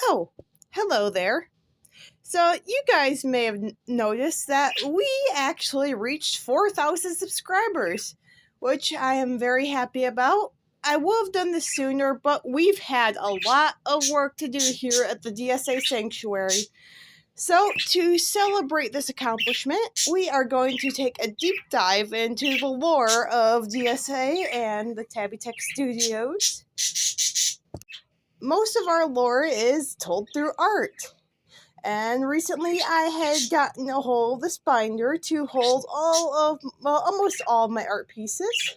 Oh, hello there. So, you guys may have noticed that we actually reached 4,000 subscribers, which I am very happy about. I would have done this sooner, but we've had a lot of work to do here at the DSA Sanctuary. So, to celebrate this accomplishment, we are going to take a deep dive into the lore of DSA and the Tabby Tech Studios. Most of our lore is told through art. And recently I had gotten a hold of this binder to hold almost all of my art pieces,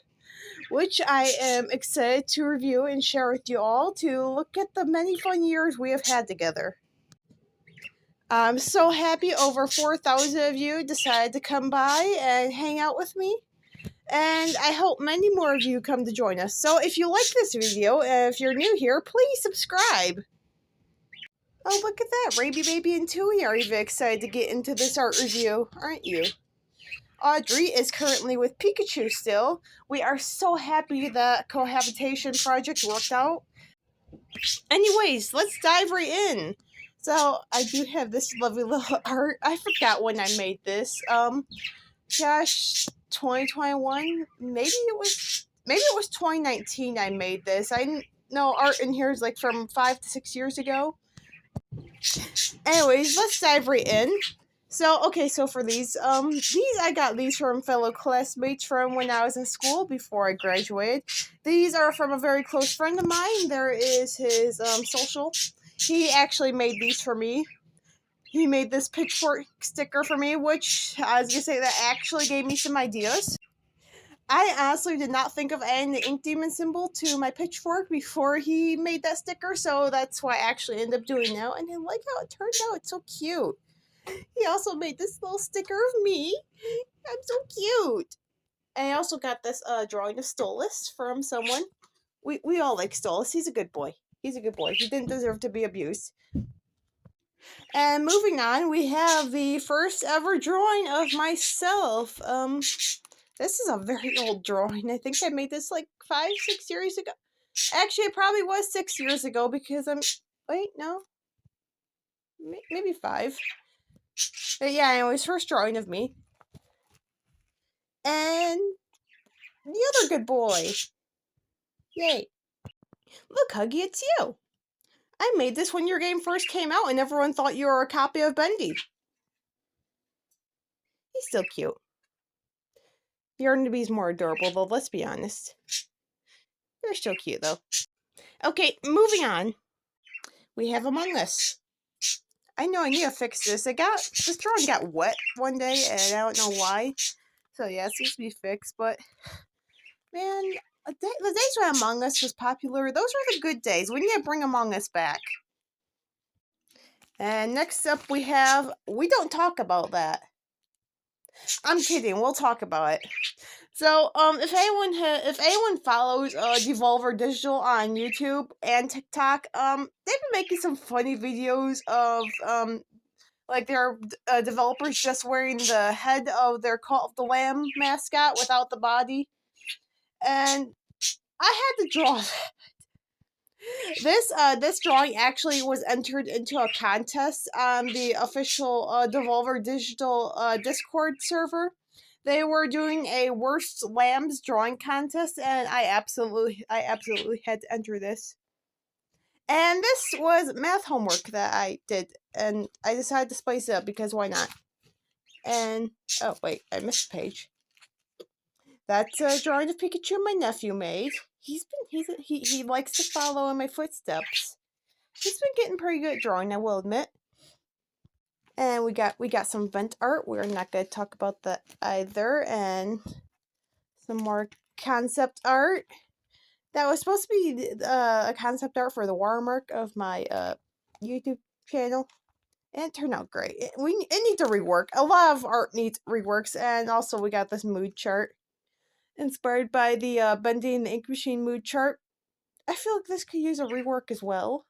which I am excited to review and share with you all to look at the many fun years we have had together. I'm so happy over 4,000 of you decided to come by and hang out with me. And I hope many more of you come to join us. So if you like this video, and if you're new here, please subscribe. Oh, look at that. Raby Baby and Tui are even excited to get into this art review, aren't you? Audrey is currently with Pikachu still. We are so happy that cohabitation project worked out. Anyways, let's dive right in. So, I do have this lovely little art. I forgot when I made this. Gosh, 2021? Maybe it was 2019 I made this. I know art in here is like from 5 to 6 years ago. Anyways, let's dive right in. So for these I got these from fellow classmates from when I was in school before I graduated. These are from a very close friend of mine. There is his social. He actually made these for me. He made this pitchfork sticker for me, which I was gonna say that actually gave me some ideas. I honestly did not think of adding the ink demon symbol to my pitchfork before he made that sticker, so that's why I actually ended up doing now. And I like how it turned out. It's so cute. He also made this little sticker of me. I'm so cute. And I also got this drawing of Stolas from someone. We all like Stolas. He's a good boy. He didn't deserve to be abused. And moving on, we have the first ever drawing of myself. This is a very old drawing. I think I made this like 5, 6 years ago. Actually, it probably was 6 years ago because maybe 5. But yeah, anyways, first drawing of me. And the other good boy. Yay. Look, Huggy, it's you. I made this when your game first came out and everyone thought you were a copy of Bendy. He's still cute. Yarnaby's more adorable, though, let's be honest. You're still cute, though. Okay, moving on. We have Among Us. I know I need to fix this. This drawing got wet one day, and I don't know why. So yeah, it needs to be fixed, but man, the days when Among Us was popular, those were the good days. We need to bring Among Us back. And next up we don't talk about I'm kidding, we'll talk about it. So, if anyone follows Devolver Digital on YouTube and TikTok, they've been making some funny videos of like their developers just wearing the head of their Cult of the Lamb mascot without the body, and I had to draw this drawing actually was entered into a contest on the official Devolver Digital Discord server. They were doing a worst lambs drawing contest, and I absolutely had to enter this. And this was math homework that I did, and I decided to spice it up because why not? And oh wait, I missed a page. That's a drawing of Pikachu my nephew made. He likes to follow in my footsteps. He's been getting pretty good at drawing, I will admit. And we got some vent art. We're not going to talk about that either. And some more concept art. That was supposed to be a concept art for the watermark of my YouTube channel. And it turned out great. It needs to rework. A lot of art needs reworks. And also we got this mood chart. Inspired by the Bending the Ink Machine mood chart. I feel like this could use a rework as well.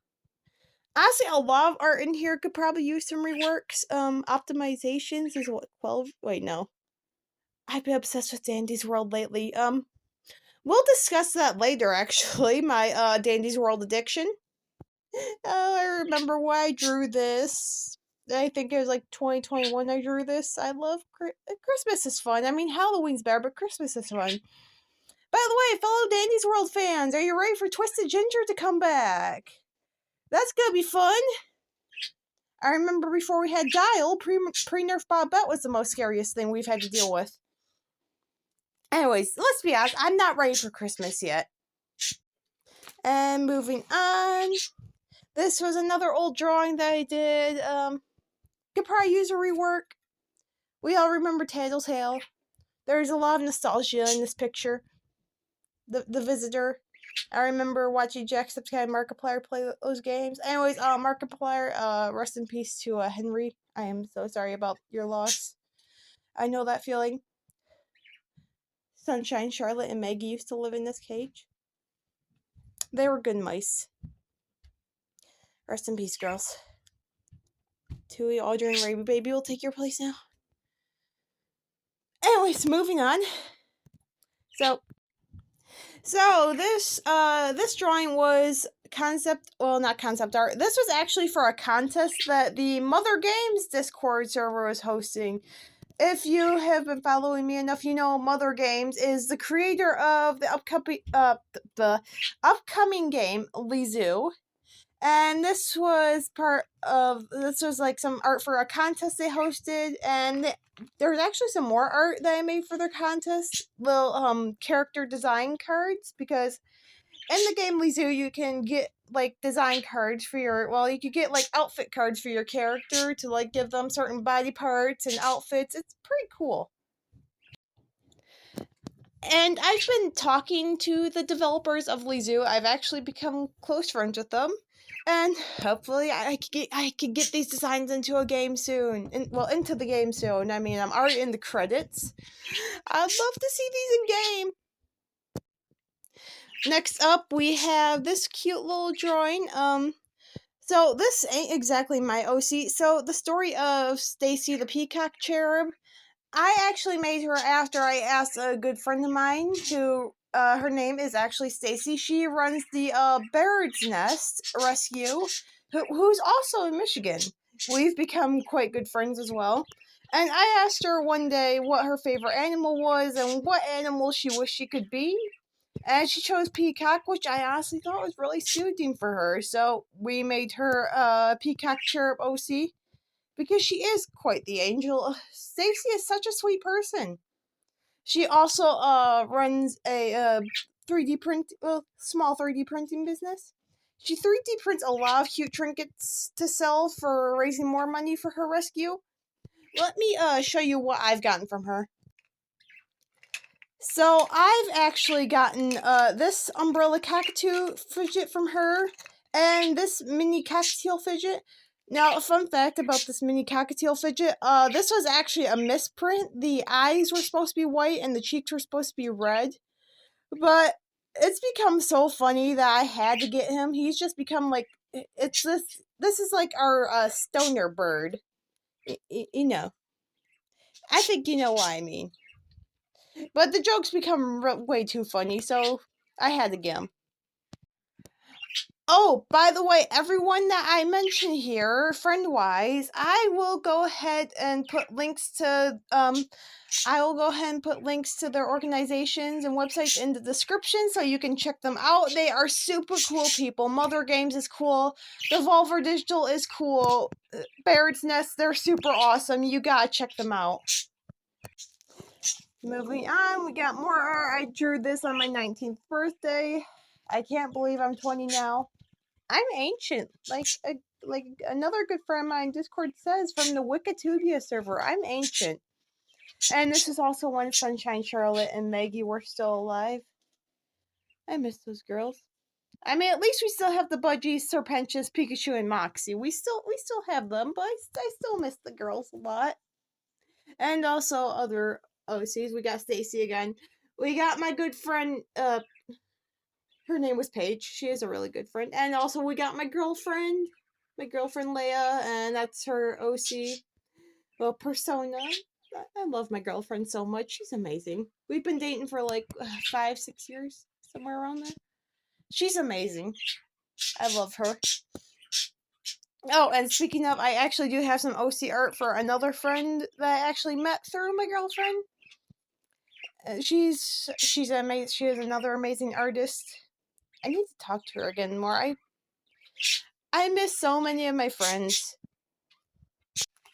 Honestly, a lot of art in here could probably use some reworks. Optimizations is what 12. Wait, no. I've been obsessed with Dandy's World lately. We'll discuss that later. Actually, my Dandy's World addiction. Oh, I remember when I drew this. I think it was like 2021 I drew this. I love Christmas is fun. I mean, Halloween's bad, but Christmas is fun. By the way, fellow Dandy's World fans, are you ready for Twisted Ginger to come back? That's gonna be fun. I remember before we had Dial, pre-nerf Bobette was the most scariest thing we've had to deal with. Anyways, let's be honest, I'm not ready for Christmas yet. And moving on, this was another old drawing that I did. Could probably use a rework. We all remember Tattletale. There's a lot of nostalgia in this picture. The Visitor. I remember watching Jacksepticeye and Markiplier play those games. Anyways, Markiplier, rest in peace to Henry. I am so sorry about your loss. I know that feeling. Sunshine, Charlotte, and Maggie used to live in this cage. They were good mice. Rest in peace, girls. Tui, Audrey, and Raby Baby will take your place now. Anyways, moving on. So this drawing was not concept art. This was actually for a contest that the Mother Games Discord server was hosting. If you have been following me enough, you know Mother Games is the creator of the upcoming game Lizu. And this was like some art for a contest they hosted, and there was actually some more art that I made for their contest, little character design cards, because in the game Lizu you can get like design cards for you could get like outfit cards for your character to like give them certain body parts and outfits. It's pretty cool. And I've been talking to the developers of Lizu. I've actually become close friends with them. And hopefully I could get these designs into a game soon. Into the game soon. I mean, I'm already in the credits. I'd love to see these in game. Next up, we have this cute little drawing. So this ain't exactly my OC. So the story of Stacy the Peacock Cherub, I actually made her after I asked a good friend of mine who, her name is actually Stacy. She runs the Baird's Nest Rescue, who's also in Michigan. We've become quite good friends as well. And I asked her one day what her favorite animal was and what animal she wished she could be. And she chose Peacock, which I honestly thought was really suiting for her. So we made her Peacock Cherub OC. Because she is quite the angel. Stacy is such a sweet person. She also runs a 3D small 3D printing business. She 3D prints a lot of cute trinkets to sell for raising more money for her rescue. Let me show you what I've gotten from her. So I've actually gotten this umbrella cockatoo fidget from her, and this mini cockatiel fidget. Now, a fun fact about this mini cockatiel fidget, this was actually a misprint. The eyes were supposed to be white and the cheeks were supposed to be red. But it's become so funny that I had to get him. He's just become like, this is like our stoner bird. You know. I think you know what I mean. But the jokes become way too funny, so I had to get him. Oh, by the way, everyone that I mention here, friend-wise, I will go ahead and put links to their organizations and websites in the description so you can check them out. They are super cool people. Mother Games is cool. Devolver Digital is cool. Baird's Nest, they're super awesome. You gotta check them out. Moving on, we got more art. I drew this on my 19th birthday. I can't believe I'm 20 now. I'm ancient, like another good friend of mine Discord says from the Wikitubia server. I'm ancient. And this is also when Sunshine, Charlotte, and Maggie were still alive. I miss those girls. I mean, at least we still have the Budgies, Serpentious, Pikachu, and Moxie. We still have them, but I still miss the girls a lot. And also other OCs. We got Stacy again. We got my good friend, her name was Paige. She is a really good friend. And also we got my girlfriend Leia, and that's her OC. Well, Persona. I love my girlfriend so much. She's amazing. We've been dating for like 5-6 years, somewhere around there. She's amazing. I love her. Oh, and speaking of, I actually do have some OC art for another friend that I actually met through my girlfriend. She's amazing. She is another amazing artist. I need to talk to her again more. I miss so many of my friends.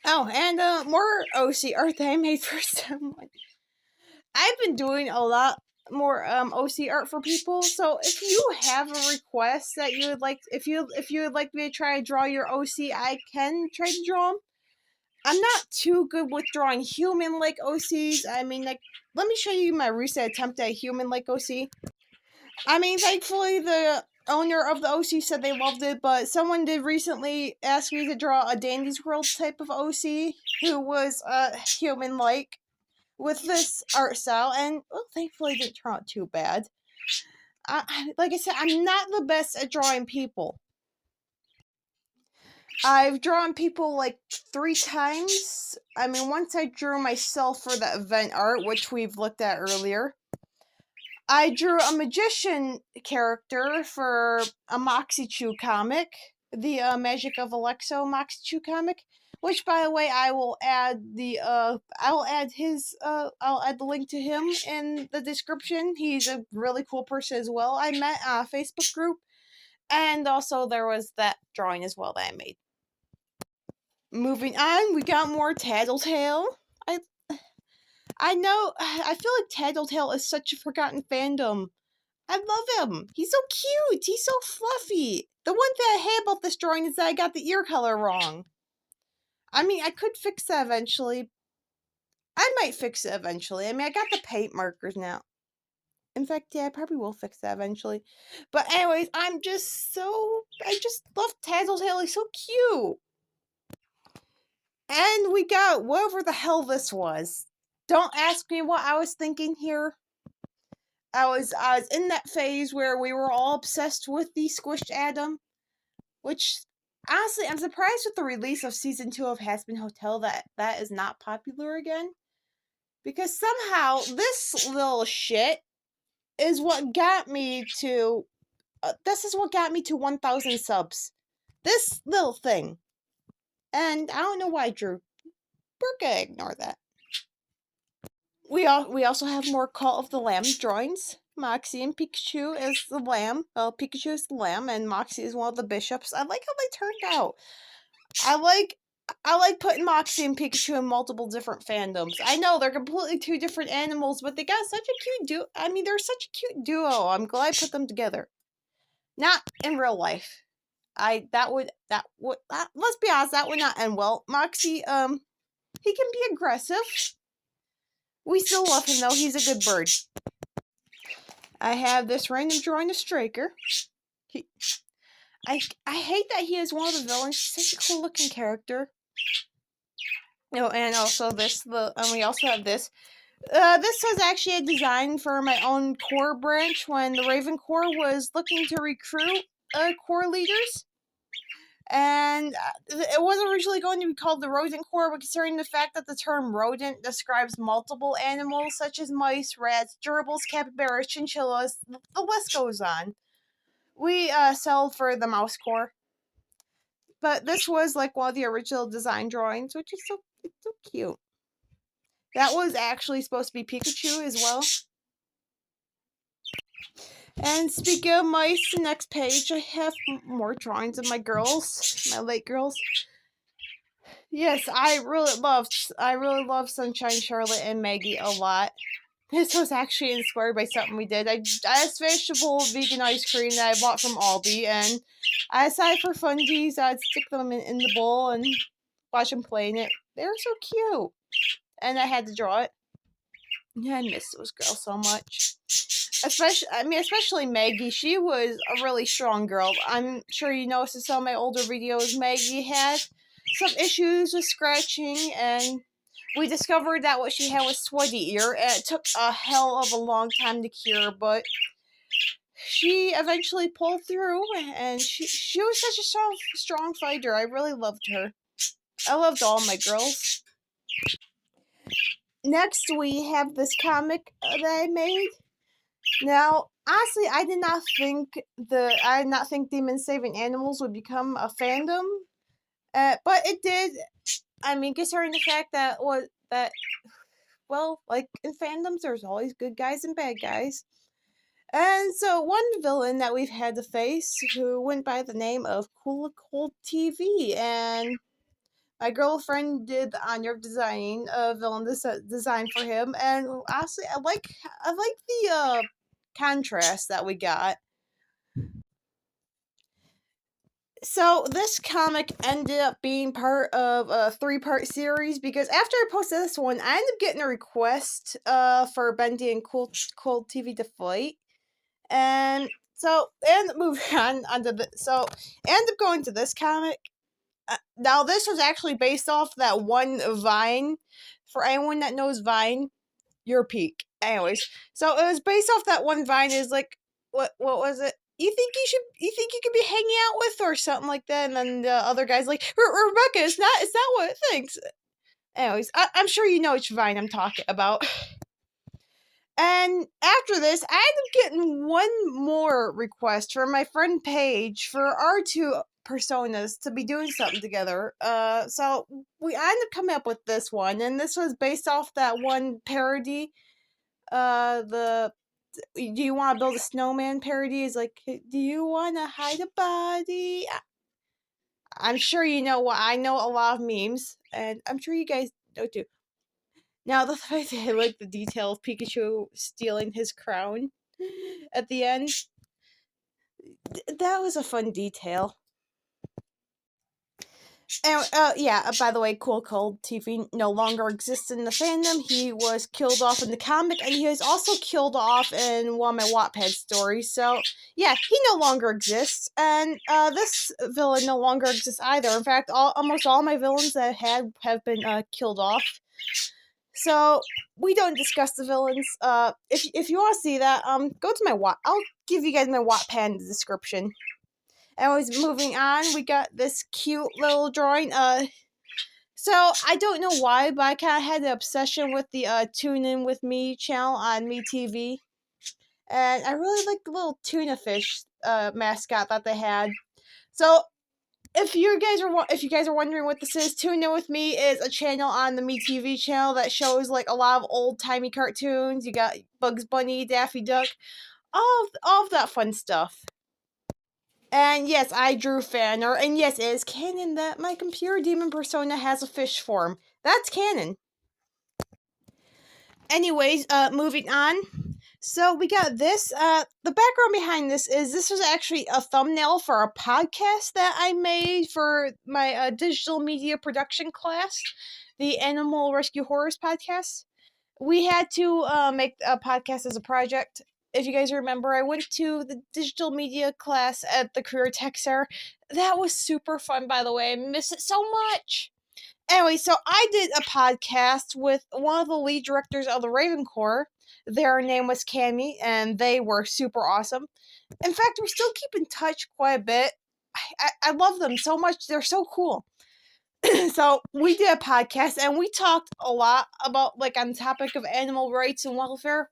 Oh, and more OC art that I made for someone. I've been doing a lot more OC art for people. So if you have a request that you would like, if you would like me to try to draw your OC, I can try to draw them. I'm not too good with drawing human-like OCs. I mean, like, let me show you my recent attempt at a human-like OC. I mean, thankfully, the owner of the OC said they loved it, but someone did recently ask me to draw a Dandy's World type of OC who was human-like with this art style, and well, thankfully, it didn't turn out too bad. Like I said, I'm not the best at drawing people. I've drawn people like 3 times. I mean, once I drew myself for the event art, which we've looked at earlier. I drew a magician character for a Moxie Chew comic, the Magic of Alexo Moxie Chew comic. Which, by the way, I'll add the link to him in the description. He's a really cool person as well. I met a Facebook group, and also there was that drawing as well that I made. Moving on, we got more Tattletale. I know, I feel like Tattletale is such a forgotten fandom. I love him. He's so cute. He's so fluffy. The one thing I hate about this drawing is that I got the ear color wrong. I mean, I could fix that eventually. I might fix it eventually. I mean, I got the paint markers now. In fact, yeah, I probably will fix that eventually. But anyways, I just love Tattletale. He's so cute. And we got whatever the hell this was. Don't ask me what I was thinking here. I was in that phase where we were all obsessed with the Squished Adam, which honestly I'm surprised with the release of season 2 of Hazbin Hotel that is not popular again, because somehow this little shit is what got me to 1,000 subs. This little thing, and I don't know why, Drew. We're gonna ignore that. We also have more Call of the Lamb drawings. Moxie and Pikachu is the lamb. Well, Pikachu is the lamb, and Moxie is one of the bishops. I like how they turned out. I like putting Moxie and Pikachu in multiple different fandoms. I know they're completely 2 different animals, but they got such a cute duo. I mean, they're such a cute duo. I'm glad I put them together. Not in real life. Let's be honest, that would not end well. Moxie, he can be aggressive. We still love him though. He's a good bird. I have this random drawing of Straker. I hate that he is one of the villains. He's such a cool looking character. Oh, and also we also have this. This was actually a design for my own Corps branch when the Raven Corps was looking to recruit Corps leaders. And it wasn't originally going to be called the Rodent Corps, but considering the fact that the term rodent describes multiple animals such as mice, rats, gerbils, capybaras, chinchillas, the list goes on, we settled for the Mouse Corps. But this was like one of the original design drawings, which is so cute. That was actually supposed to be Pikachu as well. And speaking of mice, the next page I have more drawings of my girls, my late girls. Yes, I really love Sunshine, Charlotte, and Maggie a lot. This was actually inspired by something we did. I just finished a bowl of vegan ice cream that I bought from Aldi, and I decided for funsies I'd stick them in the bowl and watch them play in it. They were so cute, and I had to draw it. Yeah, I miss those girls so much. Especially Maggie. She was a really strong girl. I'm sure you noticed in some of my older videos, Maggie had some issues with scratching, and we discovered that what she had was sweaty ear, and it took a hell of a long time to cure, but she eventually pulled through, and she was such a strong fighter. I really loved her. I loved all my girls. Next, we have this comic that I made. Now, honestly, I did not think Demon Saving Animals would become a fandom, but it did. I mean, considering the fact well, like in fandoms, there's always good guys and bad guys. And so one villain that we've had to face who went by the name of Cool TV, and my girlfriend did the honor of designing a villain design for him, and honestly, I like the contrast that we got. So this comic ended up being part of a 3-part series because after I posted this one, I ended up getting a request for Bendy and Cool TV to fight, and so and moving on onto the so I ended up going to this comic. Now this was actually based off that one Vine. For anyone that knows Vine, your peak. Anyways, so it was based off that one Vine. Is like what was it? You think you could be hanging out with or something like that, and then the other guy's like, Rebecca, it's not what it thinks. Anyways, I'm sure you know which Vine I'm talking about. And after this, I ended up getting one more request from my friend Paige for our two personas to be doing something together. So we ended up coming up with this one, and this was based off that one parody. The Do you want to build a snowman parody is like, do you want to hide a body? I'm sure you know what I know a lot of memes, and I'm sure you guys know too. Now, the fact that I like the detail of Pikachu stealing his crown at the end, that was a fun detail. And, yeah, by the way, Cold TV no longer exists in the fandom. He was killed off in the comic, and he was also killed off in one of my Wattpad stories. So, yeah, he no longer exists, and this villain no longer exists either. In fact, almost all my villains that I had have been killed off. So we don't discuss the villains. If you want to see that, go to my I'll give you guys my Wattpad in the description. Anyways, moving on, we got this cute little drawing. So I don't know why, but I kind of had an obsession with the Tune In With Me channel on MeTV, and I really like the little tuna fish mascot that they had. So if you guys are wondering what this is, Tune In With Me is a channel on the MeTV channel that shows like a lot of old timey cartoons. You got Bugs Bunny, Daffy Duck, all of that fun stuff. And yes, I drew fan art, and yes, it is canon that my computer demon persona has a fish form. That's canon. Anyways, moving on. So we got this. The background behind this was actually a thumbnail for a podcast that I made for my digital media production class, the Animal Rescue Horrors podcast. We had to make a podcast as a project. If you guys remember, I went to the digital media class at the Career Tech Center. That was super fun, by the way. I miss it so much. Anyway, so I did a podcast with one of the lead directors of the Raven Corps. Their name was Cammy, and they were super awesome. In fact, we still keep in touch quite a bit. I love them so much. They're so cool. So we did a podcast, and we talked a lot about, like, on the topic of animal rights and welfare.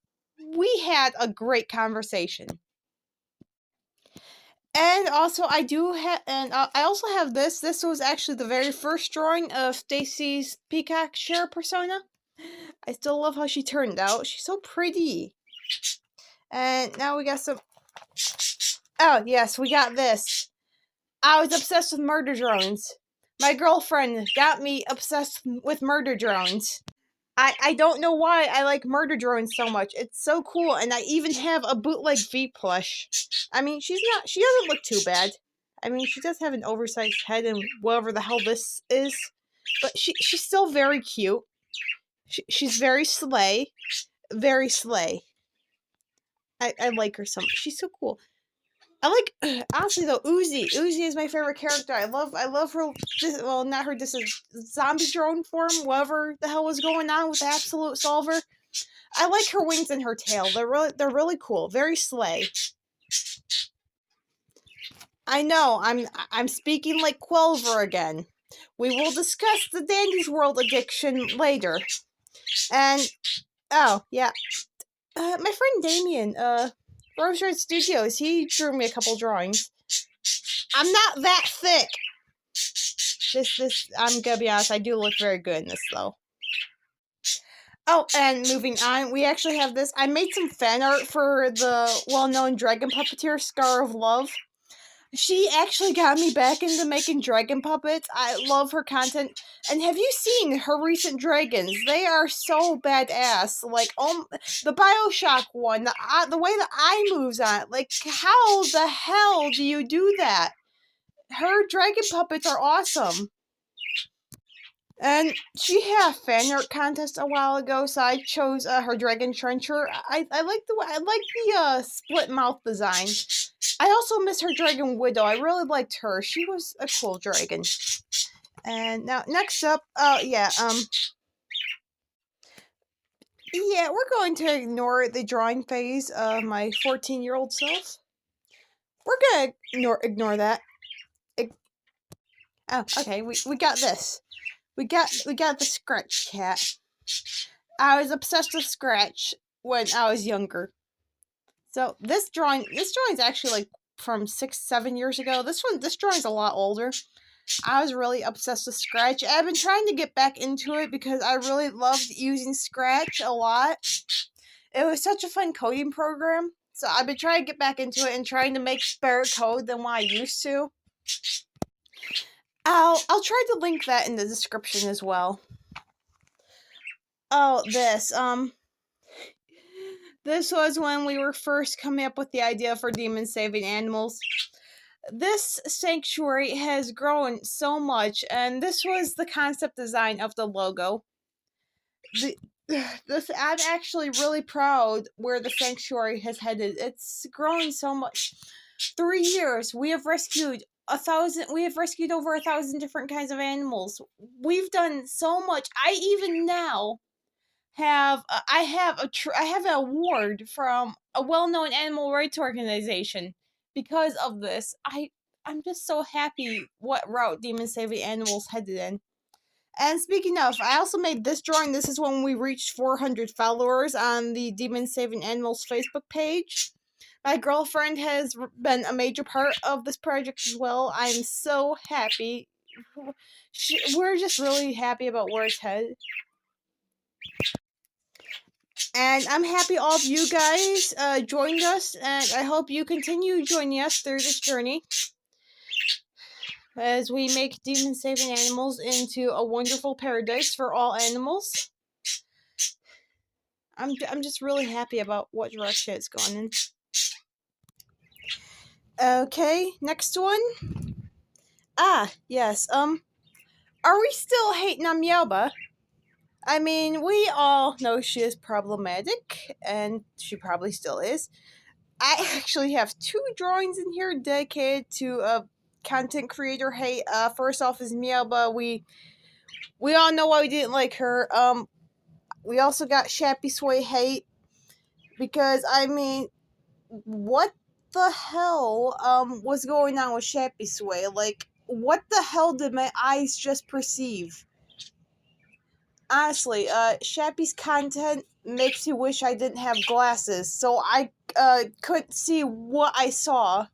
We had a great conversation. And also, I do have, and I also have this. This was actually the very first drawing of Stacy's Peacock Share persona. I still love how she turned out. She's so pretty. And now we got some. Oh yes, we got this. I was obsessed with murder drones. My girlfriend got me obsessed with murder drones. I don't know why I like murder drones so much. It's so cool, and I even have a bootleg V plush. I mean, she doesn't look too bad. I mean, she does have an oversized head and whatever the hell this is, but she's still very cute. She's very slay, very slay. I like her so much. She's so cool. I like, honestly though, Uzi. Uzi is my favorite character. I love her. Well, not her. This is zombie drone form. Whatever the hell was going on with the Absolute Solver. I like her wings and her tail. They're really cool. Very slay. I know. I'm speaking like Quelver again. We will discuss the Dandy's World addiction later. And oh yeah, my friend Damien. Rose Red Studios. He drew me a couple drawings. I'm not that thick. I'm gonna be honest, I do look very good in this, though. Oh, and moving on, we actually have this. I made some fan art for the well-known dragon puppeteer, Scar of Love. She actually got me back into making dragon puppets. I love her content. And have you seen her recent dragons? They are so badass. Like, the Bioshock one, the way the eye moves on it. Like, how the hell do you do that? Her dragon puppets are awesome. And she had a fan art contest a while ago, so I chose her dragon trencher. I like the split mouth design. I also miss her dragon widow. I really liked her. She was a cool dragon. And now next up, yeah, we're going to ignore the drawing phase of my 14-year-old self. We're gonna ignore that. Oh, okay. We got this. We got the Scratch cat. I was obsessed with Scratch when I was younger. So this drawing's actually like from 6-7 years ago. This drawing's a lot older. I was really obsessed with Scratch. I've been trying to get back into it because I really loved using Scratch a lot. It was such a fun coding program. So I've been trying to get back into it and trying to make better code than what I used to. I'll try to link that in the description as well. Oh, this was when we were first coming up with the idea for demon saving animals. This sanctuary has grown so much, and this was the concept design of the logo. I'm actually really proud where the sanctuary has headed. It's grown so much. 3 years, we have rescued over 1,000 different kinds of animals. We've done so much. I even now have an award from a well-known animal rights organization because of this. I'm just so happy what route Demon Saving Animals headed in. And speaking of, I also made this drawing. This is when we reached 400 followers on the Demon Saving Animals Facebook page. My girlfriend has been a major part of this project as well. I'm so happy. We're just really happy about where it's headed. And I'm happy all of you guys joined us, and I hope you continue joining us through this journey as we make Demon Saving Animals into a wonderful paradise for all animals. I'm just really happy about what direction it's going in. Okay, next one. Yes, are we still hating on Meowba? I mean, we all know she is problematic, and she probably still is. I actually have 2 drawings in here dedicated to content creator hate. First off is Meowba. We all know why we didn't like her. We also got Shappy Sway hate because I mean, what the hell was going on with Shappy Sway? Like, what the hell did my eyes just perceive? Honestly, Shappy's content makes you wish I didn't have glasses, so I couldn't see what I saw.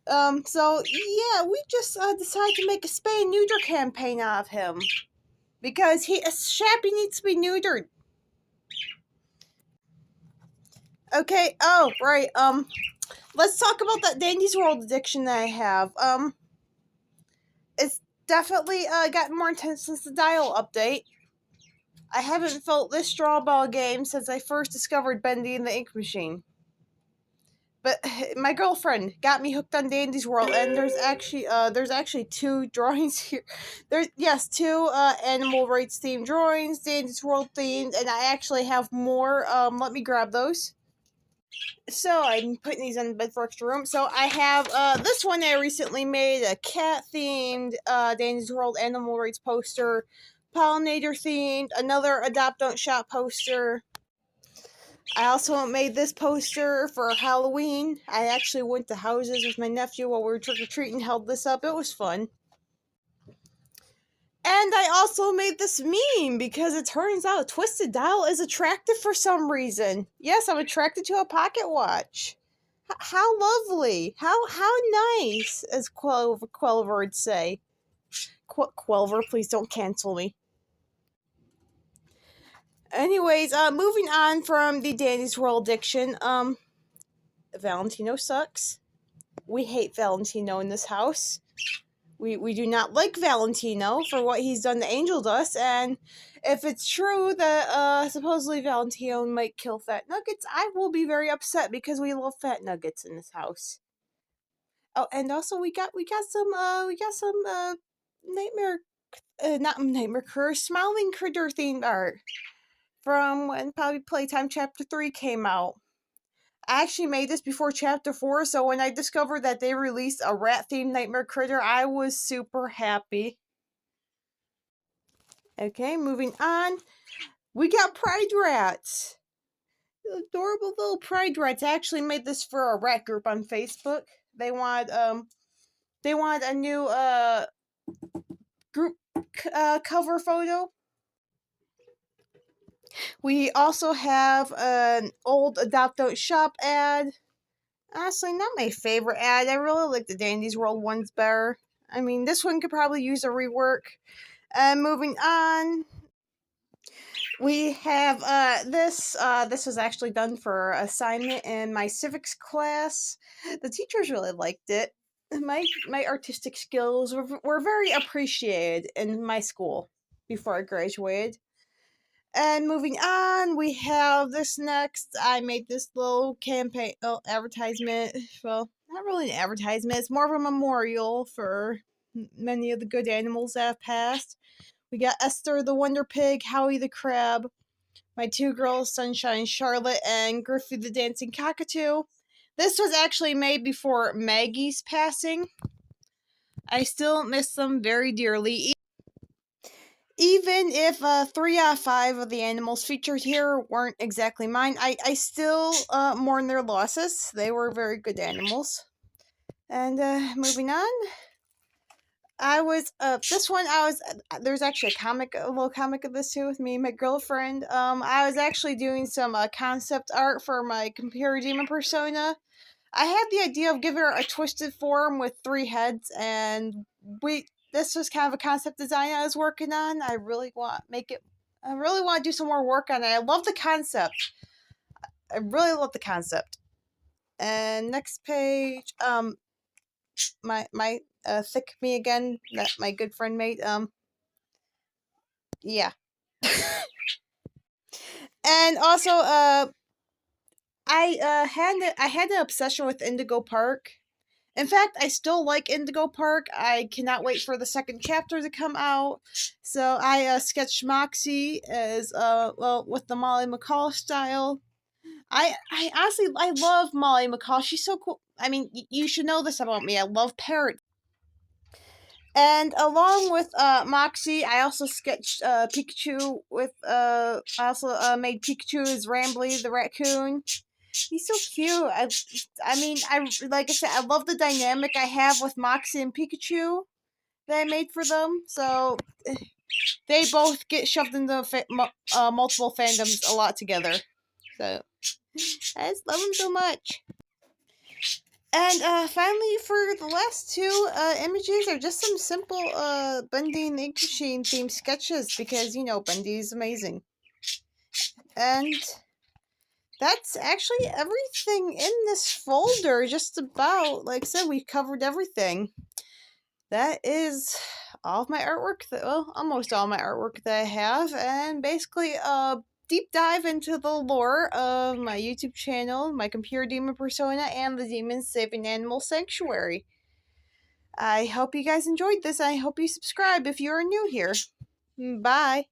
So yeah, we just decided to make a spay and neuter campaign out of him because Shappy needs to be neutered. Okay. Oh, right. Let's talk about that Dandy's World addiction that I have. It's definitely gotten more intense since the Dial update. I haven't felt this strong about a game since I first discovered Bendy and the Ink Machine. But my girlfriend got me hooked on Dandy's World, and there's actually 2 drawings here. There's 2 animal rights themed drawings, Dandy's World themed, and I actually have more. Let me grab those. So I'm putting these on the bed for extra room. So I have this one I recently made, a cat themed Dandy's World animal rights poster, pollinator themed, another Adopt Don't Shop poster. I also made this poster for Halloween. I actually went to houses with my nephew while we were trick-or-treating, held this up. It was fun. And I also made this meme because it turns out Twisted Dial is attractive for some reason. Yes, I'm attracted to a pocket watch. How lovely. How nice, as Quelver would say. Quelver, please don't cancel me. Anyways, moving on from the Danny's World diction, Valentino sucks. We hate Valentino in this house. We do not like Valentino for what he's done to Angel Dust, and if it's true that supposedly Valentino might kill Fat Nuggets, I will be very upset because we love Fat Nuggets in this house. Oh, and also we got some nightmare not nightmare critter, smiling critter themed art from when Poppy Playtime Chapter 3 came out. I actually made this before Chapter 4, so when I discovered that they released a rat themed Nightmare Critter, I was super happy. Okay, moving on. We got Pride Rats. Adorable little Pride Rats. I actually made this for a rat group on Facebook. They want a new group cover photo. We also have an old Adopt Don't Shop ad. Honestly, not my favorite ad. I really like the Dandy's World ones better. I mean, this one could probably use a rework. Moving on, we have this. This was actually done for assignment in my civics class. The teachers really liked it. My artistic skills were very appreciated in my school before I graduated. And moving on, we have this next. I made this little campaign, advertisement. Well, not really an advertisement. It's more of a memorial for many of the good animals that have passed. We got Esther the Wonder Pig, Howie the Crab, my two girls, Sunshine Charlotte, and Griffey the Dancing Cockatoo. This was actually made before Maggie's passing. I still miss them very dearly. Even if 3 out of 5 of the animals featured here weren't exactly mine, I still mourn their losses. They were very good animals. And moving on, there's actually a little comic of this too with me and my girlfriend. I was actually doing some concept art for my computer demon persona. I had the idea of giving her a twisted form with 3 heads, and this was kind of a concept design I was working on. I really want to do some more work on it. I love the concept. I really love the concept. And next page, my thick me again that my good friend made. Yeah. And also, I had an obsession with Indigo Park. In fact, I still like Indigo Park. I cannot wait for the second chapter to come out. So I sketched Moxie as with the Molly McCall style. I honestly I love Molly McCall. She's so cool. I mean, you should know this about me. I love parrots. And along with Moxie, I also sketched Pikachu with I also made Pikachu as Rambly the raccoon. He's so cute. I mean, like I said, I love the dynamic I have with Moxie and Pikachu that I made for them. So they both get shoved into multiple fandoms a lot together. So I just love them so much. And finally, for the last 2 images are just some simple Bundy and Ink Machine themed sketches because, Bundy is amazing. And that's actually everything in this folder, just about. Like I said, we covered everything. That is all of my artwork, almost all my artwork that I have, and basically deep dive into the lore of my YouTube channel, my computer demon persona, and the Demon Saving Animal Sanctuary. I hope you guys enjoyed this. I hope you subscribe if you are new here. Bye.